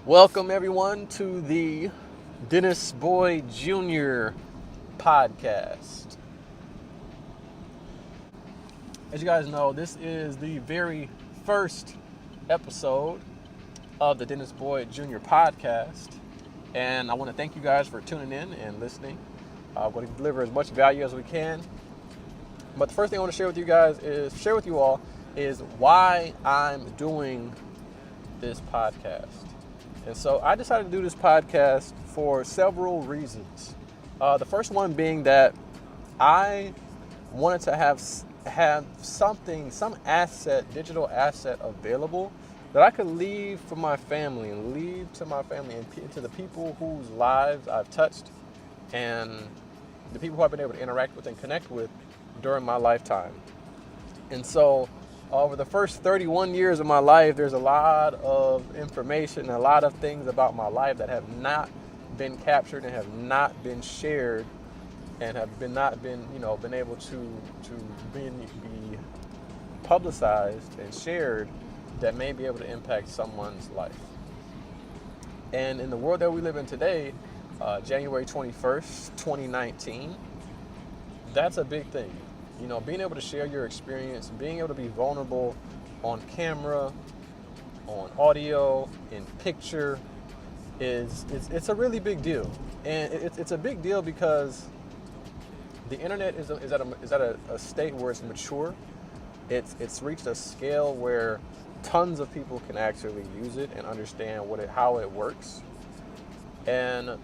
Welcome everyone to the DennisBoydJr. podcast. As you guys know, this is the very first episode of the DennisBoydJr. podcast, and I want to thank you guys for tuning in and listening. I want to deliver as much value as we can. But the first thing I want to share with you all is why I'm doing this podcast. And so I decided to do this podcast for several reasons. The first one being that I wanted to have some asset, digital asset available that I could leave for my family and leave to my family and to the people whose lives I've touched and the people who I've been able to interact with and connect with during my lifetime. And so over the first 31 years of my life, there's a lot of information, a lot of things about my life that have not been captured and have not been shared and have been able to be publicized and shared that may be able to impact someone's life. And in the world that we live in today, January 21st, 2019, that's a big thing. You know, being able to share your experience, being able to be vulnerable on camera, on audio, in picture, it's a really big deal. And it's a big deal because the internet is at a state where it's mature. It's reached a scale where tons of people can actually use it and understand how it works. And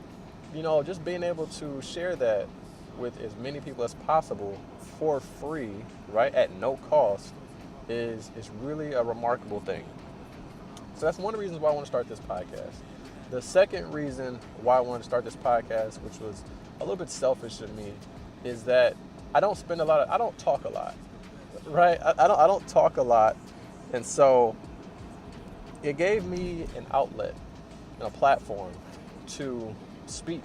just being able to share that with as many people as possible for free, right, at no cost, is really a remarkable thing. So that's one of the reasons why I want to start this podcast. The second reason why I wanted to start this podcast, which was a little bit selfish of me, is that I don't talk a lot, right? I don't talk a lot, and so it gave me an outlet and a platform to speak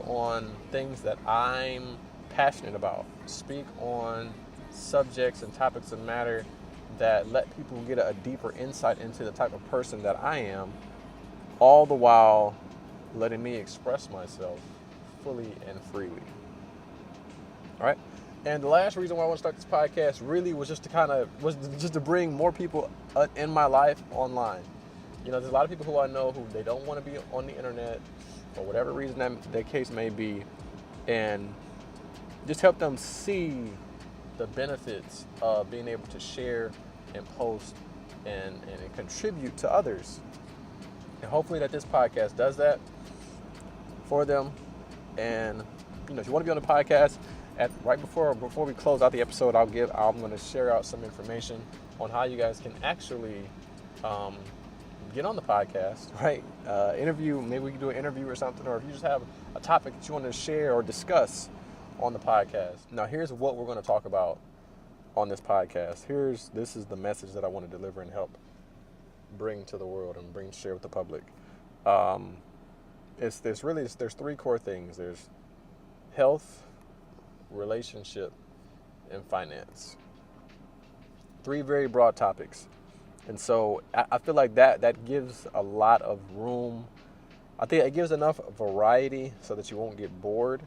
on things that I'm passionate about, speak on subjects and topics of matter that let people get a deeper insight into the type of person that I am, all the while letting me express myself fully and freely. All right. And the last reason why I want to start this podcast really was just to bring more people in my life online. There's a lot of people who I know who they don't want to be on the internet for whatever reason that case may be, and just help them see the benefits of being able to share and post and contribute to others. And hopefully that this podcast does that for them. And if you want to be on the podcast, right before we close out the episode, I'm going to share out some information on how you guys can actually get on the podcast, right? Interview, maybe we can do an interview or something, or if you just have a topic that you want to share or discuss on the podcast. Now, here's what we're going to talk about on this podcast. This is the message that I want to deliver and help bring to the world and share with the public. There's three core things. There's health, relationship, and finance. Three very broad topics. And so I feel like that gives a lot of room. I think it gives enough variety so that you won't get bored.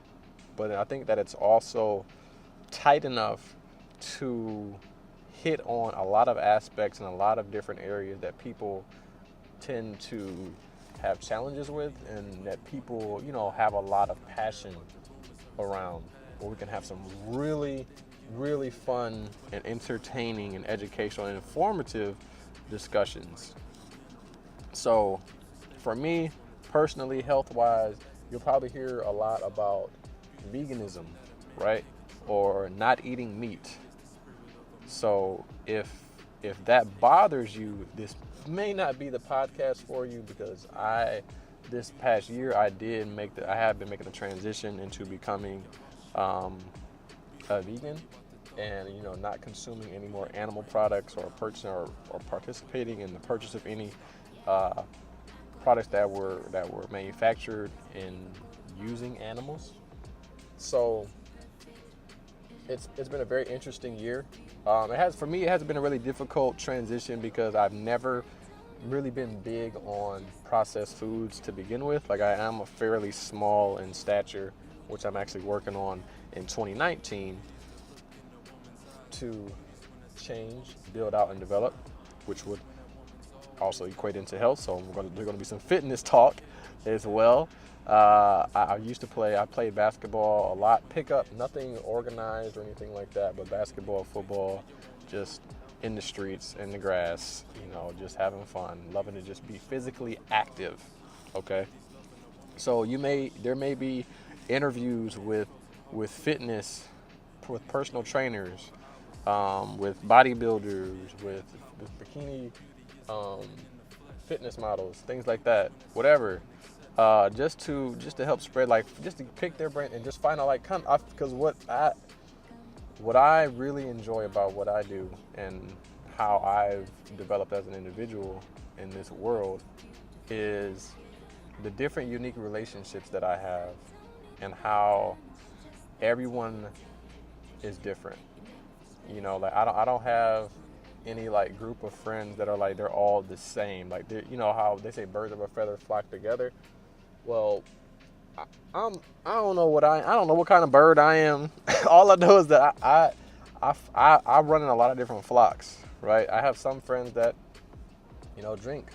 But I think that it's also tight enough to hit on a lot of aspects and a lot of different areas that people tend to have challenges with, and that people, have a lot of passion around, where we can have some really, really fun and entertaining and educational and informative discussions. So for me personally, health-wise, you'll probably hear a lot about veganism, right? Or not eating meat. So if that bothers you, this may not be the podcast for you, because this past year I have been making the transition into becoming a vegan, and not consuming any more animal products or purchasing or participating in the purchase of any products that were manufactured in using animals. So it's been a very interesting year. It has been a really difficult transition because I've never really been big on processed foods to begin with. Like I am a fairly small in stature, which I'm actually working on in 2019 to change, build out, and develop, which would also equate into health. So there's going to be some fitness talk as well. I used to play. I played basketball a lot. Pick up, nothing organized or anything like that, but basketball, football, just in the streets, in the grass, just having fun, loving to just be physically active. Okay. So there may be interviews with fitness, with personal trainers, with bodybuilders, with bikini fitness models, things like that, whatever. Just to help spread, just to pick their brain and just find out, because what I really enjoy about what I do and how I've developed as an individual in this world is the different unique relationships that I have and how everyone is different. I don't have any group of friends that are they're all the same. How they say birds of a feather flock together. Well, I don't know what kind of bird I am. All I know is that I run in a lot of different flocks, right? I have some friends that drink.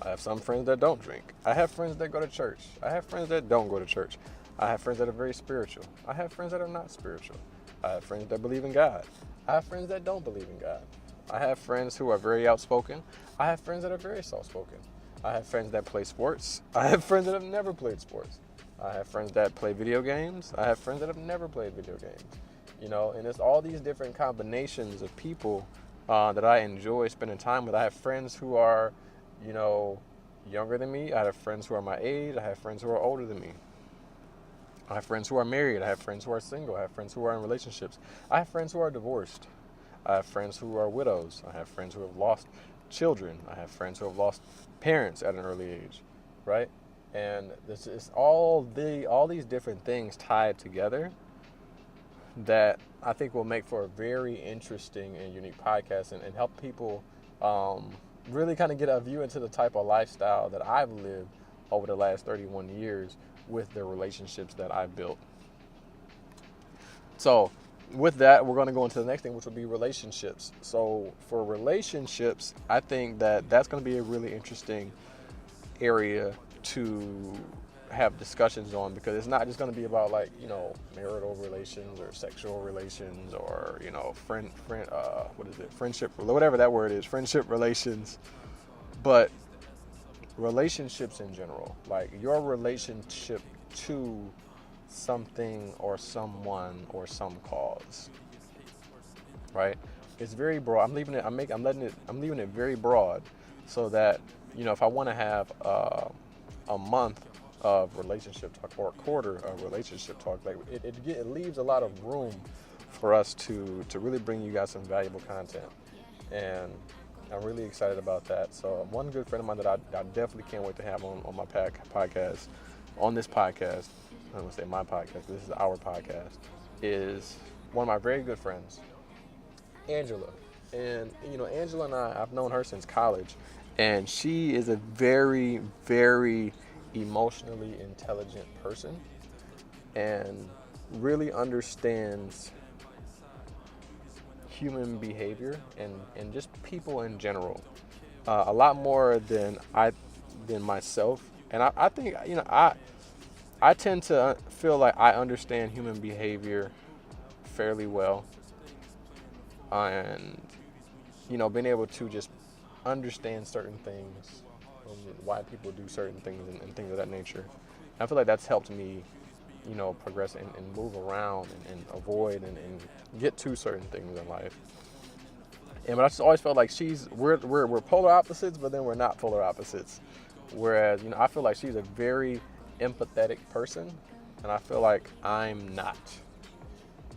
I have some friends that don't drink. I have friends that go to church. I have friends that don't go to church. I have friends that are very spiritual. I have friends that are not spiritual. I have friends that believe in God. I have friends that don't believe in God. I have friends who are very outspoken. I have friends that are very soft-spoken. I have friends that play sports. I have friends that have never played sports. I have friends that play video games. I have friends that have never played video games. And it's all these different combinations of people that I enjoy spending time with. I have friends who are, younger than me. I have friends who are my age. I have friends who are older than me. I have friends who are married. I have friends who are single. I have friends who are in relationships. I have friends who are divorced. I have friends who are widows. I have friends who have lost children. I have friends who have lost parents at an early age, right? And this is all these different things tied together that I think will make for a very interesting and unique podcast and help people really kind of get a view into the type of lifestyle that I've lived over the last 31 years with the relationships that I've built. So with that, we're going to go into the next thing, which will be relationships. So for relationships, I think that's going to be a really interesting area to have discussions on, because it's not just going to be about marital relations or sexual relations or friendship, whatever that word is, friendship relations, but relationships in general, like your relationship to something or someone or some cause, right? It's very broad. I'm leaving it very broad, so that if I want to have a month of relationship talk or a quarter of relationship talk, it leaves a lot of room for us to really bring you guys some valuable content, and I'm really excited about that. So one good friend of mine that I definitely can't wait to have on my podcast, on this podcast, I'm going to say my podcast, this is our podcast, is one of my very good friends, Angela. And, Angela and I've known her since college, and she is a very, very emotionally intelligent person and really understands human behavior and just people in general a lot more than myself. And I think I tend to feel like I understand human behavior fairly well, and being able to just understand certain things, why people do certain things and things of that nature. I feel like that's helped me progress and move around and avoid and get to certain things in life. But I just always felt like we're polar opposites, but then we're not polar opposites. Whereas I feel like she's a very empathetic person, and I feel like I'm not.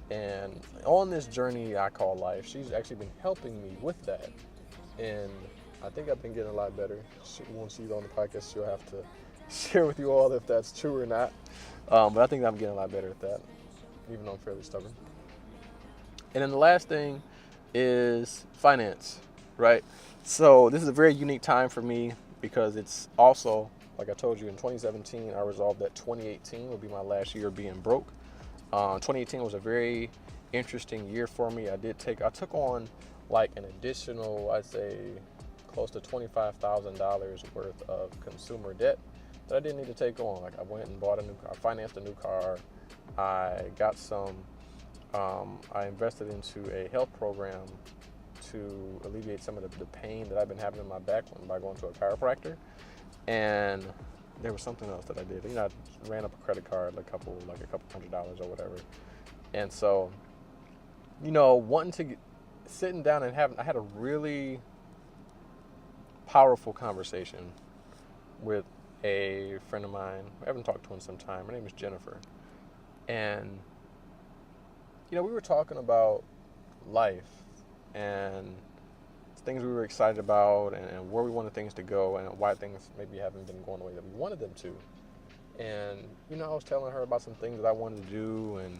And on this journey I call life, she's actually been helping me with that, and I think I've been getting a lot better. Once she's on the podcast, she'll have to share with you all if that's true or not. But I think I'm getting a lot better at that, even though I'm fairly stubborn. And then the last thing is finance, right? So this is a very unique time for me because it's also, like I told you, in 2017, I resolved that 2018 would be my last year being broke. 2018 was a very interesting year for me. I took on like an additional, I'd say, close to $25,000 worth of consumer debt that I didn't need to take on. Like I went and bought a new car, financed a new car. I got some, I invested into a health program to alleviate some of the pain that I've been having in my back by going to a chiropractor. And there was something else that I did. I ran up a credit card, like a couple $100 or whatever. And so, wanting to sitting down and I had a really powerful conversation with a friend of mine. I haven't talked to in some time. Her name is Jennifer. And, we were talking about life and things we were excited about and where we wanted things to go and why things maybe haven't been going the way that we wanted them to. And, I was telling her about some things that I wanted to do, and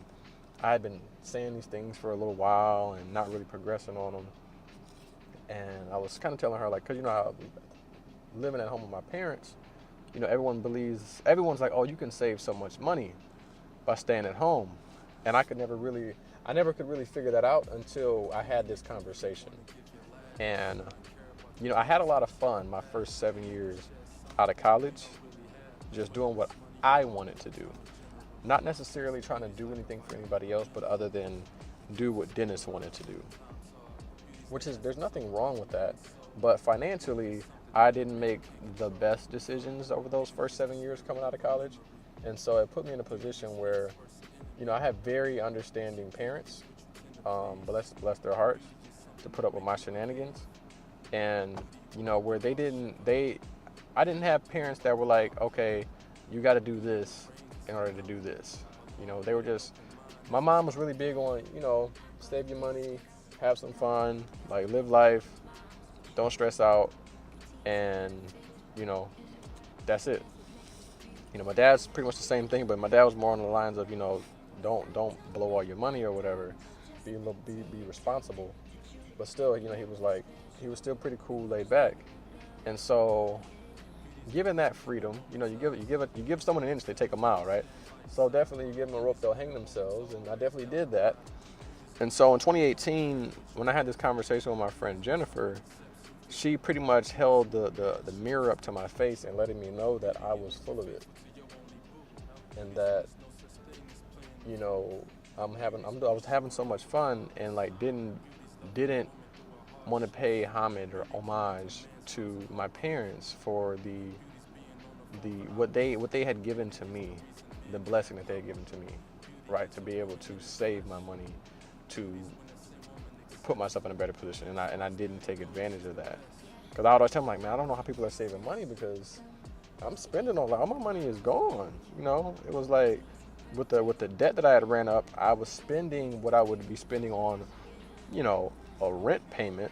I had been saying these things for a little while and not really progressing on them. And I was kind of telling her, like, because, how living at home with my parents, everyone's like, oh, you can save so much money by staying at home. And I never could really figure that out until I had this conversation. And, I had a lot of fun my first 7 years out of college, just doing what I wanted to do. Not necessarily trying to do anything for anybody else, but other than do what Dennis wanted to do. There's nothing wrong with that. But financially, I didn't make the best decisions over those first 7 years coming out of college. And so it put me in a position where, I have very understanding parents, bless their hearts, to put up with my shenanigans. And, where I didn't have parents that were like, okay, you got to do this in order to do this. They were just, my mom was really big on, save your money, have some fun, like live life, don't stress out. And, that's it. My dad's pretty much the same thing, but my dad was more on the lines of, don't blow all your money or whatever. Be responsible. But still, he was still pretty cool, laid back. And so, given that freedom, you give someone an inch, they take a mile, right? So definitely, you give them a rope, they'll hang themselves, and I definitely did that. And so in 2018, when I had this conversation with my friend Jennifer, she pretty much held the mirror up to my face and letting me know that I was full of it, and that I was having so much fun and like didn't want to pay homage or homage to my parents for what they had given to me, the blessing that they had given to me, right? To be able to save my money, to put myself in a better position, and I didn't take advantage of that. Because I would always tell them, like, man, I don't know how people are saving money because I'm spending all my money is gone. It was like with the debt that I had ran up, I was spending what I would be spending on, a rent payment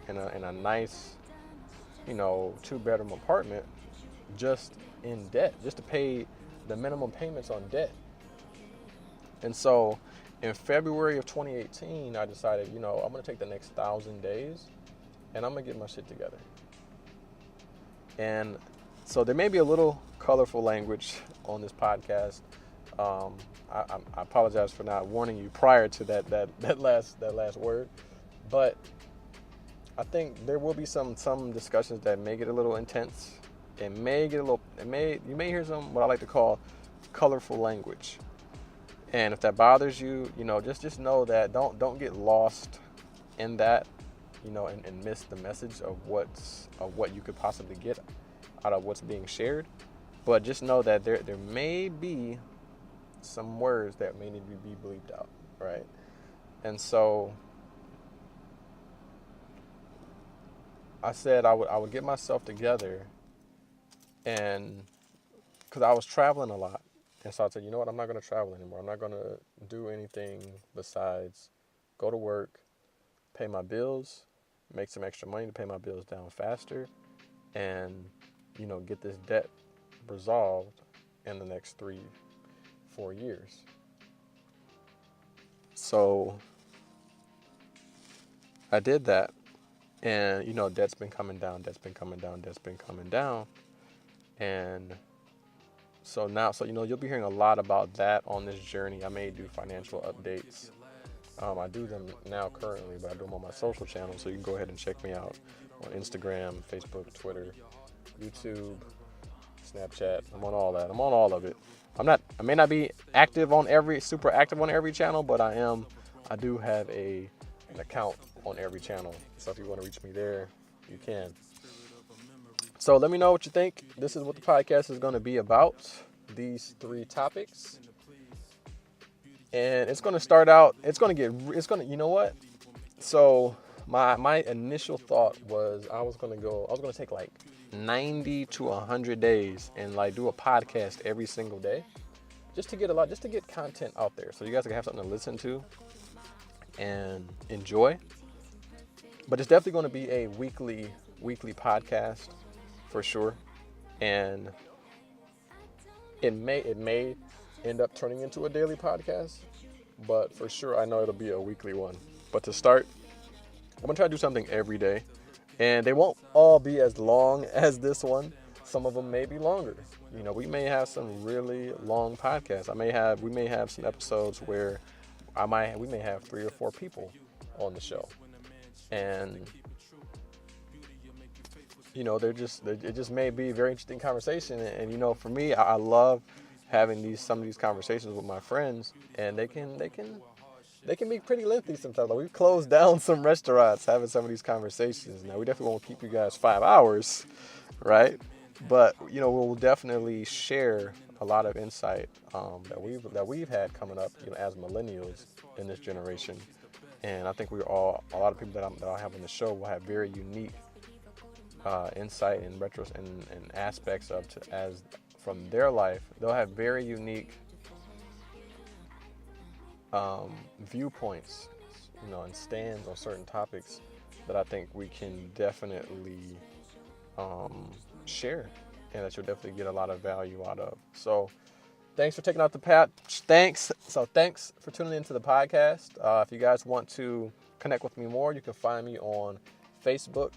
in a nice, 2-bedroom apartment, just in debt, just to pay the minimum payments on debt. And so in February of 2018, I decided, I'm going to take the next 1,000 days and I'm going to get my shit together. And so there may be a little colorful language on this podcast. I apologize for not warning you prior to that last word, but I think there will be some discussions that may get a little intense. You may hear some what I like to call colorful language. And if that bothers you, just know that don't get lost in that, and miss the message of what you could possibly get out of what's being shared. But just know that there may be some words that may need to be bleeped out, right? And so I said I would get myself together, and because I was traveling a lot. And so I said, you know what, I'm not going to travel anymore. I'm not going to do anything besides go to work, pay my bills, make some extra money to pay my bills down faster, and, get this debt resolved in the next 3-4 years. So I did that, And, you know, debt's been coming down, And so, you know, you'll be hearing a lot about that on this journey. I may do financial updates. I do them now currently, but I do them on my social channels. So you can go ahead and check me out on Instagram, Facebook, Twitter, YouTube, Snapchat. I'm on all that. I'm on all of it. I may not be super active on every channel, but I do have an account on every channel. So if you want to reach me there, you can. So let me know what you think. This is what the podcast is going to be about. These 3 topics. And it's going to start out, you know what? So my initial thought was I was going to take like 90 to 100 days and like do a podcast every single day just to get content out there. So you guys can have something to listen to and enjoy. But it's definitely going to be a weekly podcast for sure. And it may end up turning into a daily podcast, but for sure I know it'll be a weekly one. But to start, I'm gonna try to do something every day, and they won't all be as long as this one. Some of them may be longer. You know, we may have some really long podcasts. We may have some episodes where we may have 3 or 4 people on the show, and you know, it just may be a very interesting conversation. And you know, for me, I love having some of these conversations with my friends, and they can be pretty lengthy sometimes. Like, we've closed down some restaurants having some of these conversations. Now, we definitely won't keep you guys 5 hours, right? But you know, we'll definitely share a lot of insight that we've had coming up, you know, as millennials in this generation. And I think a lot of people that I have on the show will have very unique insight and and aspects from their life. They'll have very unique viewpoints, you know, and stands on certain topics that I think we can definitely share, and that you'll definitely get a lot of value out of. So thanks for taking out the path. Thanks for tuning into the podcast. If you guys want to connect with me more, you can find me on Facebook,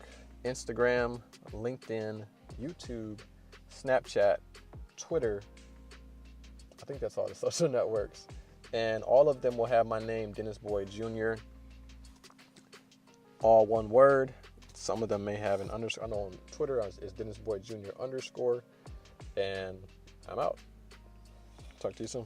Instagram, LinkedIn, YouTube, Snapchat, Twitter. I think that's all the social networks. And all of them will have my name, DennisBoydJr. All one word. Some of them may have an underscore. I know on Twitter is DennisBoydJr_. And I'm out. Talk to you soon.